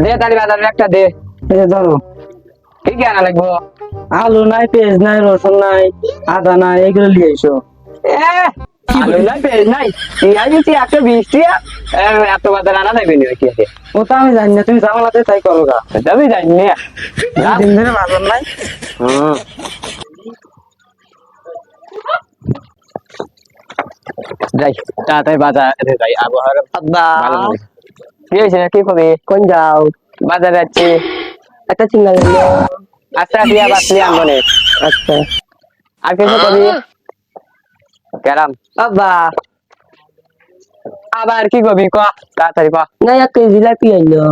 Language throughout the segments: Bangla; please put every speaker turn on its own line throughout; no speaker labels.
দে তালি বাজারে একটা দে।
এই ধরো,
কি কি আনা লাগবো?
আলু নাই, পেঁয়াজ নাই, রসুন নাই, আদা নাই, এগুলো নিয়ে এসো।
আলু নাই, পেঁয়াজ নাই, পেঁয়াজ দিচ্ছি 120 টাকা। এত বাজার আনা যাবে না কি আছে?
ও তো আমি জানি না, তুমি জামালাতে তাই করো গা।
যাবি জানি না।
দিন ধরে বাজার নাই।
হুম। যাই তাড়াতাড়ি বাজারে যাই, আবহাওয়ার
আব্বা,
ভালো লাগে। কি হয়েছে, কি করবি?
কোন যাও?
বাজারে যাচ্ছি।
একটা চিংড়া দিল।
আচ্ছা দিয়া বাসলি আনবো নে।
আচ্ছা
আর কিছু করবি? গেলাম।
আব্বা,
আবার কি করবি ক, তাড়াতাড়ি ক।
না একটা জিলাপি আইলো।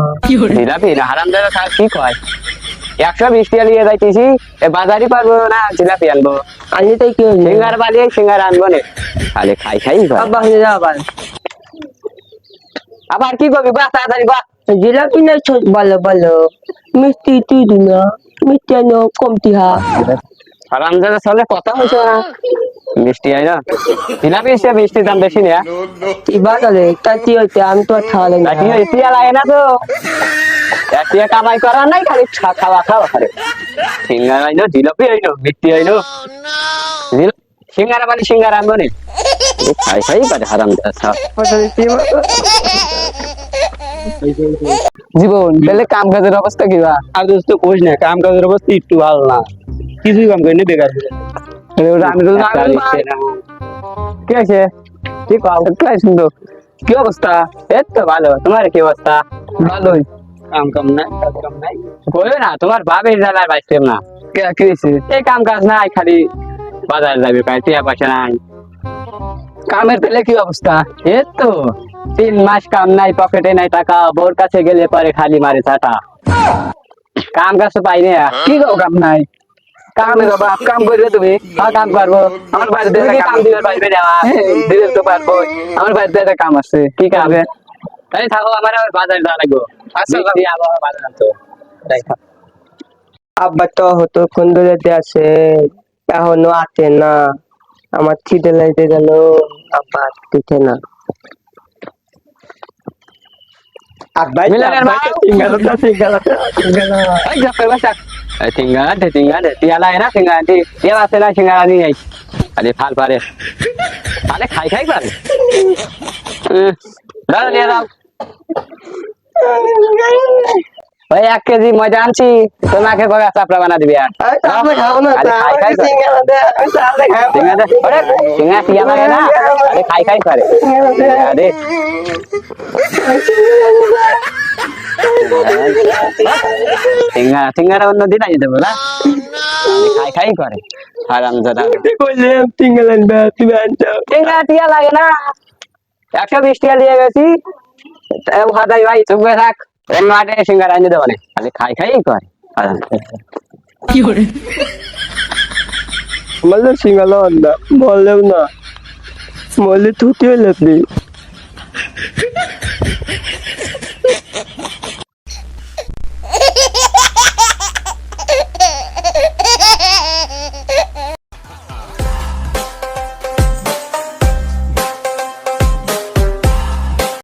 জিলাপি না, হারাম দাদা কি কয়? 120 টাকা নিয়ে যাইতেছি, বাজারই পারবো না, জিলাপি আনবো।
আনি তাই কি হইলো?
সিঙ্গার বালিয়ে সিঙ্গার আনবো নে, খালি খাই খাই করে।
আব্বা হয়ে যাও আবার।
আবার কি করবি বা, তাড়াতাড়ি বা।
জিলাপি নাই, বলো বলো। মিষ্টি তুই দিনা, মিষ্টি আনো কমতি হা।
হারাম দাদা চলে কথা হয়েছে না, মিষ্টি আই না, জিলাপি সে মিষ্টির দাম বেশি না।
এই বাজারে তাই কি হইতে, আমি তো আর খাওয়ালে না।
টিয়া লাগে না তো, টিয়া কামাই করার নাই, খালি খাওয়া খাওয়া খালি। সিঙ্গার আইলো, জিলাপি আইলো, মিষ্টি আইলো, সিঙ্গারা বালি সিঙ্গার আনবো নে, খাই খাই করে হারাম দাদা। জীবন তাহলে কাম কাজের অবস্থা কি বা?
আর দোস্ত কোষ না, কাম কাজের অবস্থা একটু ভালো না, কিছুই কাম করিনি, বেকার।
আমি তো কি আছে, কি কাজ শুনতো, কি অবস্থা? এই তো ভালো, তোমার কি অবস্থা?
ভালোই, কাম কাম নাই, কাজ কাম নাই।
বলো না, তোমার বাপের জ্বালায় বাইছিলাম না,
কি হয়েছে?
এই কাম কাজ নাই, খালি বাজার যাবে, টিয়া পয়সা নাই।
কামের পেলে কি অবস্থা?
এই তো 3 মাস কাম নাই, পকেটে নাই টাকা, বোর কাছে গেলে পরে খালি মারে চাটা। কাম কাজ তো পাই না।
কি কাম নাই?
কামে বাপ কাম করবে তুমি, কাম করবো। আমার বাড়িতে কাম দিতে পারবে না, দিতে তো পারবো। আমার বাড়িতে একটা কাম আছে। কি কাম? এই থাকো, আমার আবার বাজার যাওয়া লাগবে। আচ্ছা আবার বাজার আনতো।
আব্বা তো হতো কোন দূরেতে আছে, এখনো আসে না। আমার খিদে লাইতে গেল, আব্বা দিতে না। আব্বাই
মিলনের মা এই জপে বসা সিঙ্গারা দে, সিঙ্গারা দে, টিয়া লাগে না, সিঙ্গারা দি, টিয়া আছে না, সিঙ্গারা নিয়ে যাই। আরে ফাল পারে, তাহলে খাই খাই পারে। দাও নিয়ে দাও। ওই 1 কেজি ময়দা আনছি, তোমাকে কবে চাপড়া বানা দিবি? আর সিঙ্গারা টিয়া লাগে না, আরে খাই খাই পারে। আরে সিঙ্গারা অন্য দিন আনি দেবো না, খাই খাই করে হারাম জাদা। সিঙ্গারা টিয়া লাগে না, 120 টাকা দিয়ে গেছি। হাজাই ভাই চুপে থাক, অন্য হাটে সিঙ্গারা আনি দেবো না, খালি খাই খাই করে হারাম।
কি করে বললে সিঙ্গালো আন্দা বললেও না, বললে থুতি হইলে আপনি